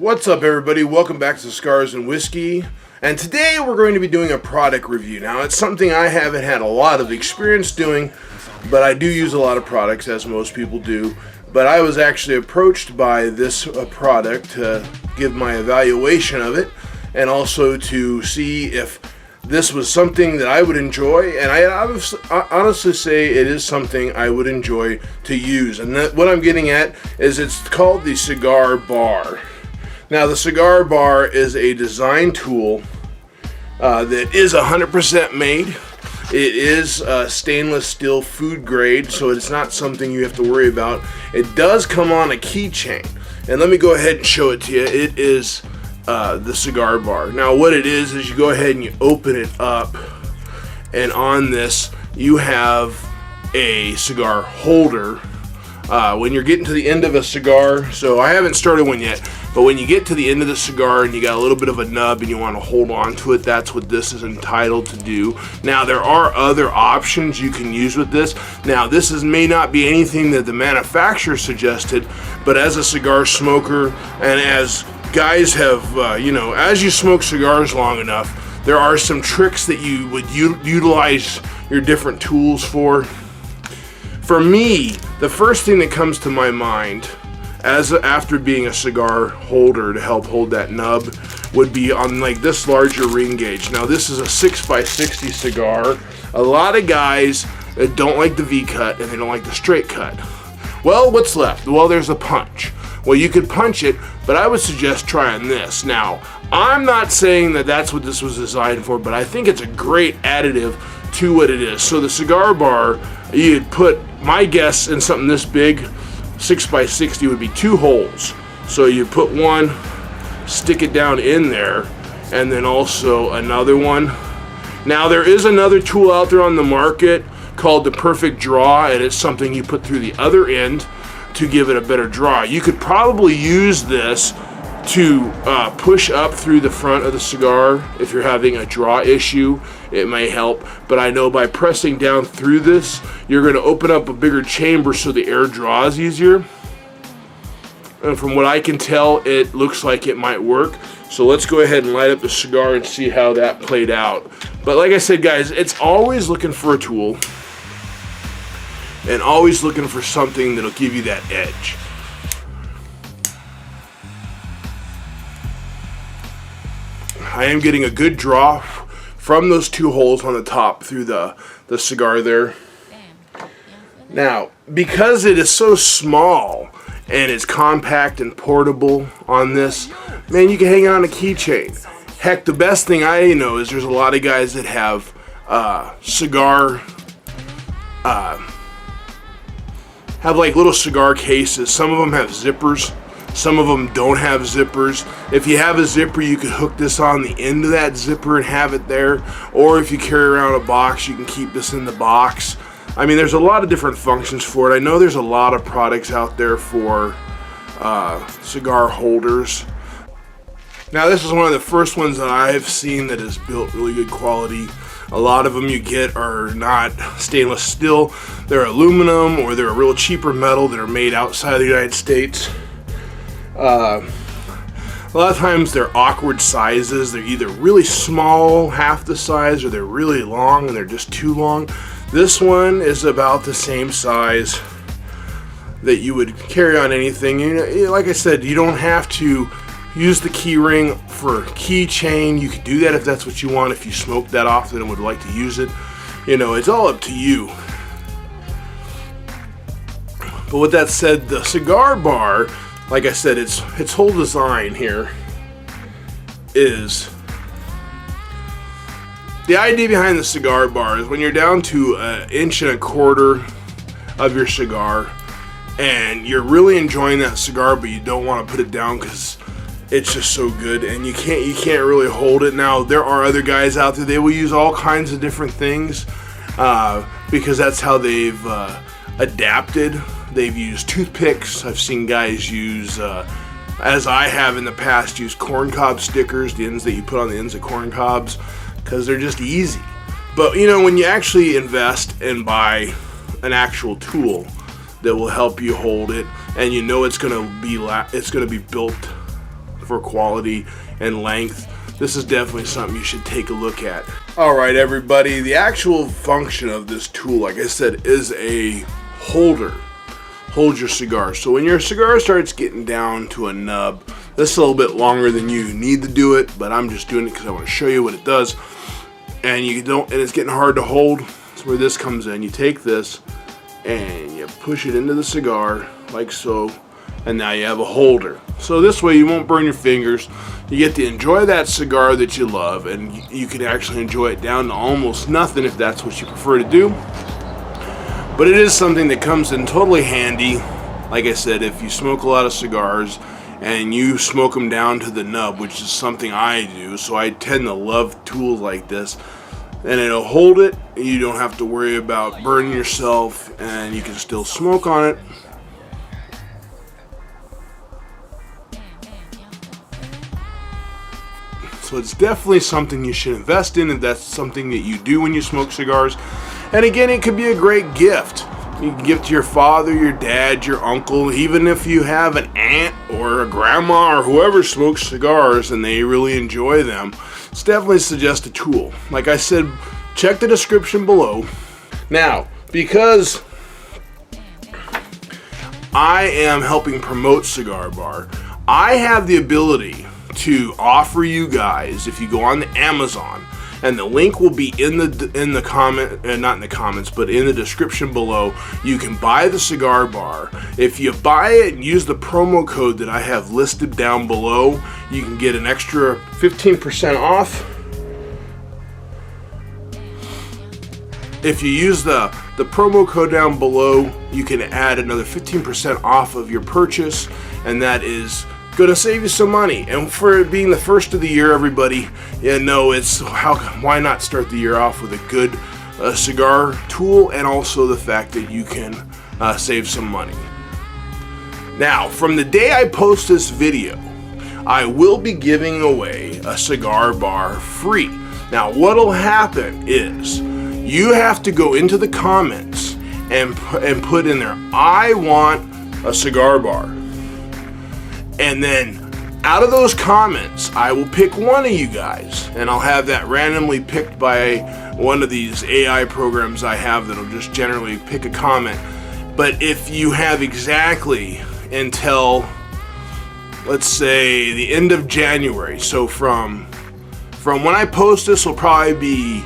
What's up, everybody? Welcome back to Cigars and Whiskey. And today we're going to be doing a product review. Now, it's something I haven't had a lot of experience doing, but I do use a lot of products, as most people do. But I was actually approached by this product to give my evaluation of it, and also to see if this was something that I would enjoy. And I honestly say it is something I would enjoy to use. And what I'm getting at is it's called the Cigar Bar. Now, the Cigar Bar is a design tool that is 100% made. It is stainless steel food grade, so it's not something you have to worry about. It does come on a keychain, and let me go ahead and show it to you. It is the Cigar Bar. Now, what it is you go ahead and you open it up, and on this you have a cigar holder. When you're getting to the end of a cigar, so I haven't started one yet, but when you get to the end of the cigar and you got a little bit of a nub and you want to hold on to it, that's what this is entitled to do. Now, there are other options you can use with this. Now, this may not be anything that the manufacturer suggested, but as a cigar smoker and as guys have, as you smoke cigars long enough, there are some tricks that you would utilize your different tools for. For me, the first thing that comes to my mind after being a cigar holder to help hold that nub would be on like this larger ring gauge. Now, this is a 6x60 cigar. A lot of guys don't like the V cut and they don't like the straight cut. Well, what's left? Well, there's a punch. Well, you could punch it, but I would suggest trying this. Now, I'm not saying that that's what this was designed for, but I think it's a great additive to what it is. So the Cigar Bar, you'd put, my guess, in something this big, 6x60 would be 2 holes. So you put one, stick it down in there, and then also another one. Now, there is another tool out there on the market called the Perfect Draw, and it's something you put through the other end to give it a better draw. You could probably use this to push up through the front of the cigar. If you're having a draw issue, it may help, but I know by pressing down through this, you're going to open up a bigger chamber so the air draws easier. And from what I can tell, it looks like it might work. So let's go ahead and light up the cigar and see how that played out. But like I said, guys, it's always looking for a tool and always looking for something that'll give you that edge. I am getting a good draw from those 2 holes on the top through the cigar there. Now, because it is so small and it's compact and portable on this, man, you can hang it on a keychain. Heck, the best thing I know is there's a lot of guys that have have like little cigar cases. Some of them have zippers. Some of them don't have zippers. If you have a zipper, you can hook this on the end of that zipper and have it there. Or if you carry around a box, you can keep this in the box. I mean, there's a lot of different functions for it. I know there's a lot of products out there for cigar holders. Now, this is one of the first ones that I've seen that is built really good quality. A lot of them you get are not stainless steel. They're aluminum, or they're a real cheaper metal that are made outside of the United States. A lot of times they're awkward sizes. They're either really small, half the size, or they're really long and they're just too long. This one is about the same size that you would carry on anything. Like I said, you don't have to use the key ring for keychain. You could do that if that's what you want, if you smoke that often and would like to use it. It's all up to you. But with that said, the Cigar Bar, like I said, its whole design here is, the idea behind the Cigar Bar is when you're down to 1.25 inches of your cigar and you're really enjoying that cigar, but you don't want to put it down because it's just so good and you can't really hold it. Now, there are other guys out there, they will use all kinds of different things because that's how they've adapted. They've used toothpicks. I've seen guys use, as I have in the past, use corncob stickers, the ends that you put on the ends of corn cobs, because they're just easy. But when you actually invest and buy an actual tool that will help you hold it, and it's going to be built for quality and length, this is definitely something you should take a look at. Alright everybody, the actual function of this tool, like I said, is a holder. Hold your cigar. So when your cigar starts getting down to a nub, this is a little bit longer than you need to do it, but I'm just doing it because I want to show you what it does. And it's getting hard to hold. That's where this comes in. You take this and you push it into the cigar like so, and now you have a holder. So this way you won't burn your fingers. You get to enjoy that cigar that you love, and you can actually enjoy it down to almost nothing if that's what you prefer to do. But it is something that comes in totally handy. Like I said, if you smoke a lot of cigars and you smoke them down to the nub, which is something I do, so I tend to love tools like this. And it'll hold it, and you don't have to worry about burning yourself, and you can still smoke on it. So it's definitely something you should invest in if that's something that you do when you smoke cigars. And again, it could be a great gift. You can give to your father, your dad, your uncle, even if you have an aunt or a grandma or whoever smokes cigars and they really enjoy them. It's definitely suggest a tool. Like I said, check the description below. Now, because I am helping promote Cigar Bar, I have the ability to offer you guys, if you go on the Amazon, and the link will be in the comment, not in the comments, but in the description below. You can buy the Cigar Bar. If you buy it and use the promo code that I have listed down below, you can get an extra 15% off. If you use the promo code down below, you can add another 15% off of your purchase, and that is going to save you some money. And for it being the first of the year, everybody, why not start the year off with a good cigar tool, and also the fact that you can save some money. Now, from the day I post this video, I will be giving away a Cigar Bar free. Now, what'll happen is you have to go into the comments and put in there, I want a Cigar Bar. And then out of those comments, I will pick one of you guys, and I'll have that randomly picked by one of these AI programs I have that'll just generally pick a comment. But if you have exactly until, let's say, the end of January, so from when I post this will probably be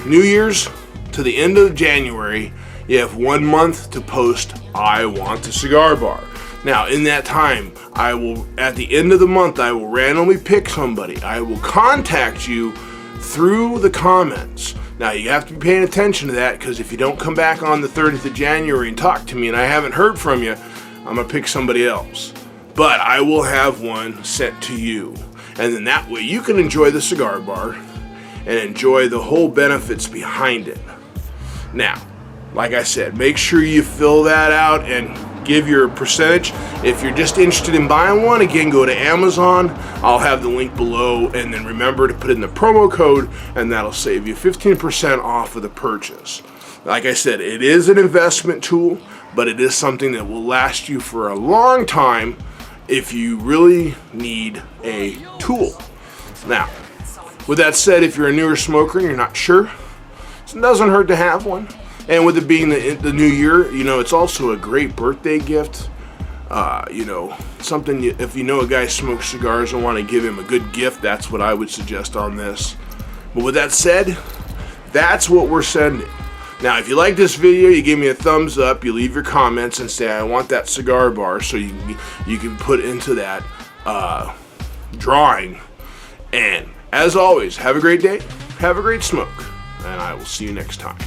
New Year's to the end of January, you have 1 month to post, I want a Cigar Bar. Now, in that time, at the end of the month, I will randomly pick somebody. I will contact you through the comments. Now, you have to be paying attention to that, because if you don't come back on the 30th of January and talk to me and I haven't heard from you, I'm going to pick somebody else. But I will have one sent to you. And then that way you can enjoy the Cigar Bar and enjoy the whole benefits behind it. Now, like I said, make sure you fill that out and give your percentage. If you're just interested in buying one, again, go to Amazon. I'll have the link below, and then remember to put in the promo code, and that'll save you 15% off of the purchase. Like I said, it is an investment tool, but it is something that will last you for a long time if you really need a tool. Now, with that said, if you're a newer smoker and you're not sure, it doesn't hurt to have one. And with it being the new year, it's also a great birthday gift. Something, if you know a guy smokes cigars and want to give him a good gift, that's what I would suggest on this. But with that said, that's what we're sending. Now, if you like this video, you give me a thumbs up, you leave your comments and say, I want that Cigar Bar, so you can put into that drawing. And as always, have a great day, have a great smoke, and I will see you next time.